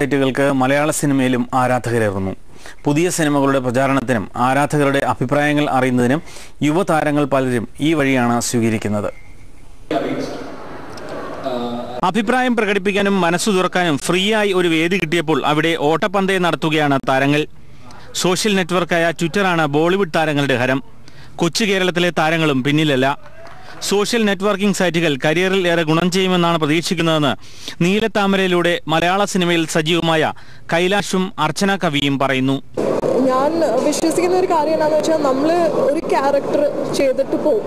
സൈറ്റുകൾക്ക് മലയാള സിനിമയിലും ആരാധകരേറുന്നു. പുതിയ സിനിമകളുടെ പ്രചാരണത്തിനും ആരാധകരുടെ അഭിപ്രായങ്ങൾ അറിയുന്നതിനും യുവതാരങ്ങൾ പലരും ഈ വഴിയാണ് സ്വീകരിക്കുന്നത്. അഭിപ്രായം പ്രകടിപ്പിക്കാനും മനസ്സു തുറക്കാനും ഫ്രീയായി ഒരു വേദി കിട്ടിയപ്പോൾ അവിടെ ഓട്ടപ്പന്തയം നടത്തുകയാണ് താരങ്ങൾ. സോഷ്യൽ നെറ്റ്വർക്കായ ട്വിറ്ററാണ് ബോളിവുഡ് താരങ്ങളുടെ ഹരം. കൊച്ചു കേരളത്തിലെ താരങ്ങളും പിന്നിലല്ല. സോഷ്യൽ നെറ്റ്വർക്കിംഗ് സൈറ്റുകൾ കരിയറിൽ ഏറെ ഗുണം ചെയ്യുമെന്നാണ് പ്രതീക്ഷിക്കുന്നതെന്ന് നീലത്താമരയിലൂടെ മലയാള സിനിമയിൽ സജീവമായ കൈലാഷും അർച്ചന കവിയും പറയുന്നു. ഞാൻ വിശ്വസിക്കുന്ന ഒരു കാര്യം എന്താണെന്ന് വെച്ചാൽ നമ്മൾ ഒരു ക്യാരക്ടർ ചെയ്തിട്ട് പോകും,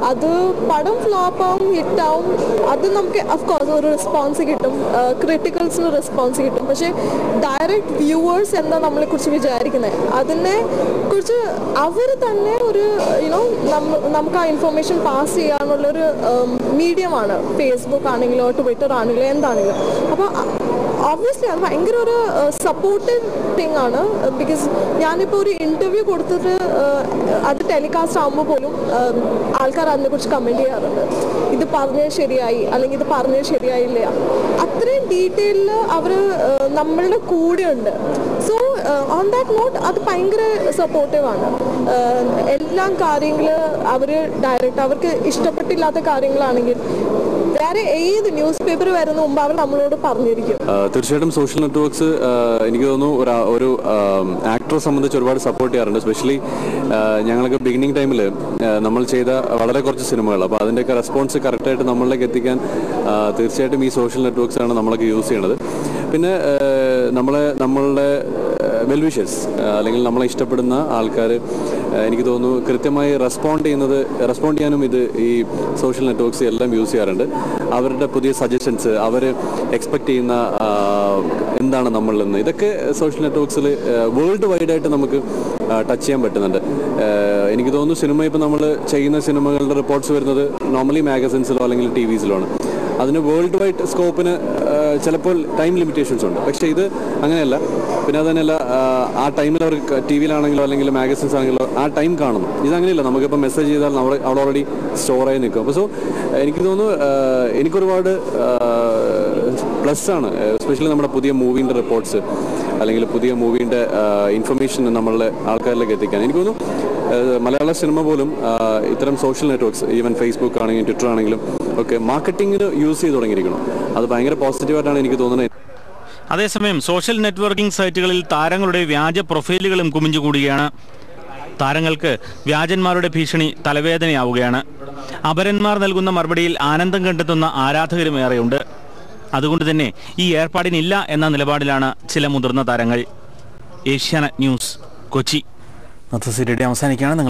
അത് പടം ഫ്ലോപ്പാവും ഹിറ്റാവും, അത് നമുക്ക് അഫ്കോഴ്സ് ഒരു റെസ്പോൺസ് കിട്ടും, ക്രിട്ടിക്കൽസിന് റെസ്പോൺസ് കിട്ടും. പക്ഷേ ഡയറക്റ്റ് വ്യൂവേഴ്സ് എന്താ നമ്മളെക്കുറിച്ച് വിചാരിക്കുന്നത് അതിനെ കുറിച്ച് അവർ തന്നെ ഒരു നമുക്ക് ആ ഇൻഫർമേഷൻ പാസ് ചെയ്യാനുള്ളൊരു മീഡിയമാണ് ഫേസ്ബുക്ക് ആണെങ്കിലോ ട്വിറ്റർ ആണെങ്കിലോ എന്താണെങ്കിലും. അപ്പോൾ obviously അത് ഭയങ്കര ഒരു സപ്പോർട്ടീവ് തിങ് ആണ്. ബിക്കോസ് ഞാനിപ്പോൾ ഒരു ഇൻ്റർവ്യൂ കൊടുത്തിട്ട് അത് ടെലികാസ്റ്റ് ആകുമ്പോൾ പോലും ആൾക്കാർ അതിനെക്കുറിച്ച് കമൻറ്റ് ചെയ്യാറുണ്ട്, ഇത് പറഞ്ഞത് ശരിയായി അല്ലെങ്കിൽ ഇത് പറഞ്ഞത് ശരിയായില്ല. അത്രയും ഡീറ്റെയിലിൽ അവർ നമ്മളുടെ കൂടെയുണ്ട്. സോ ഓൺ ദാറ്റ് നോട്ട് അത് ഭയങ്കര സപ്പോർട്ടീവാണ്. എല്ലാ കാര്യങ്ങളും അവർ ഡയറക്റ്റ് അവർക്ക് ഇഷ്ടപ്പെട്ടില്ലാത്ത കാര്യങ്ങളാണെങ്കിൽ വേറെ ഏത് ന്യൂസ് പേപ്പർ വരുന്ന മുമ്പ് അവർ നമ്മളോട് പറഞ്ഞിരിക്കും. തീർച്ചയായിട്ടും സോഷ്യൽ നെറ്റ്വർക്ക്സ് എനിക്ക് തോന്നുന്നു ഒരു ആക്ടറെ സംബന്ധിച്ച് ഒരുപാട് സപ്പോർട്ട് ചെയ്യാറുണ്ട്. എസ്പെഷ്യലി ഞങ്ങൾക്ക് ബിഗിനിങ് ടൈമിൽ നമ്മൾ ചെയ്ത വളരെ കുറച്ച് സിനിമകൾ, അപ്പോൾ അതിൻ്റെയൊക്കെ റെസ്പോൺസ് കറക്റ്റായിട്ട് നമ്മളിലേക്ക് എത്തിക്കാൻ തീർച്ചയായിട്ടും ഈ സോഷ്യൽ നെറ്റ്വർക്ക്സ് ആണ് നമ്മളൊക്കെ യൂസ് ചെയ്യണത്. പിന്നെ നമ്മളുടെ വെൽവിഷേഴ്സ് അല്ലെങ്കിൽ നമ്മളെ ഇഷ്ടപ്പെടുന്ന ആൾക്കാർ എനിക്ക് തോന്നുന്നു കൃത്യമായി റെസ്പോണ്ട് ചെയ്യാനും ഇത് ഈ സോഷ്യൽ നെറ്റ്വർക്ക്സ് എല്ലാം യൂസ് ചെയ്യാറുണ്ട്. അവരുടെ പുതിയ സജഷൻസ്, അവർ എക്സ്പെക്ട് ചെയ്യുന്ന എന്താണ് നമ്മളിൽ നിന്ന്, ഇതൊക്കെ സോഷ്യൽ നെറ്റ്വർക്ക്സിൽ വേൾഡ് വൈഡായിട്ട് നമുക്ക് ടച്ച് ചെയ്യാൻ പറ്റുന്നുണ്ട്. എനിക്ക് തോന്നുന്നു സിനിമ ഇപ്പോൾ നമ്മൾ ചെയ്യുന്ന സിനിമകളുടെ റിപ്പോർട്ട്സ് വരുന്നത് നോർമലി മാഗസിൻസിലോ അല്ലെങ്കിൽ ടി വിസിലോ ആണ്. അതിന് വേൾഡ് വൈഡ് സ്കോപ്പിന് ചിലപ്പോൾ ടൈം ലിമിറ്റേഷൻസ് ഉണ്ട്. പക്ഷേ ഇത് അങ്ങനെയല്ല. പിന്നെ അത് തന്നെയല്ല, ആ ടൈമിൽ അവർ ടി വിയിലാണെങ്കിലോ അല്ലെങ്കിൽ മാഗസിൻസ് ആണെങ്കിലോ ആ ടൈം കാണുന്നു. ഇതങ്ങനെയല്ല, നമുക്കിപ്പോൾ മെസ്സേജ് ചെയ്താൽ അവിടെ ഓൾറെഡി സ്റ്റോർ ആയി നിൽക്കും. അപ്പോൾ സോ എനിക്ക് തോന്നുന്നു എനിക്കൊരുപാട് പ്ലസ് ആണ്, എസ്പെഷ്യലി നമ്മുടെ പുതിയ മൂവീൻ്റെ റിപ്പോർട്ട്സ് അല്ലെങ്കിൽ പുതിയ മൂവീൻ്റെ ഇൻഫർമേഷൻ നമ്മളുടെ ആൾക്കാരിലേക്ക് എത്തിക്കാൻ. എനിക്ക് തോന്നുന്നു മലയാള സിനിമ പോലും ഇത്തരം സോഷ്യൽ നെറ്റ്വർക്ക്സ്, ഈവൻ ഫേസ്ബുക്ക് ആണെങ്കിലും ട്വിറ്റർ ആണെങ്കിലും ഒക്കെ മാർക്കറ്റിങ്ങിന് യൂസ് ചെയ്ത് തുടങ്ങിയിരിക്കണം. അത് ഭയങ്കര പോസിറ്റീവായിട്ടാണ് എനിക്ക് തോന്നുന്നത്. അതേസമയം സോഷ്യൽ നെറ്റ്വർക്കിംഗ് സൈറ്റുകളിൽ താരങ്ങളുടെ വ്യാജ പ്രൊഫൈലുകളും കുമിഞ്ഞുകൂടുകയാണ്. താരങ്ങൾക്ക് വ്യാജന്മാരുടെ ഭീഷണി തലവേദനയാവുകയാണ്. അപരന്മാർ നൽകുന്ന മറുപടിയിൽ ആനന്ദം കണ്ടെത്തുന്ന ആരാധകരും ഏറെയുണ്ട്. അതുകൊണ്ട് തന്നെ ഈ ഏർപ്പാടിനില്ല എന്ന നിലപാടിലാണ് ചില മുതിർന്ന താരങ്ങൾ. ഏഷ്യാനെറ്റ് ന്യൂസ്, കൊച്ചി. അവസാനിക്കുകയാണ്.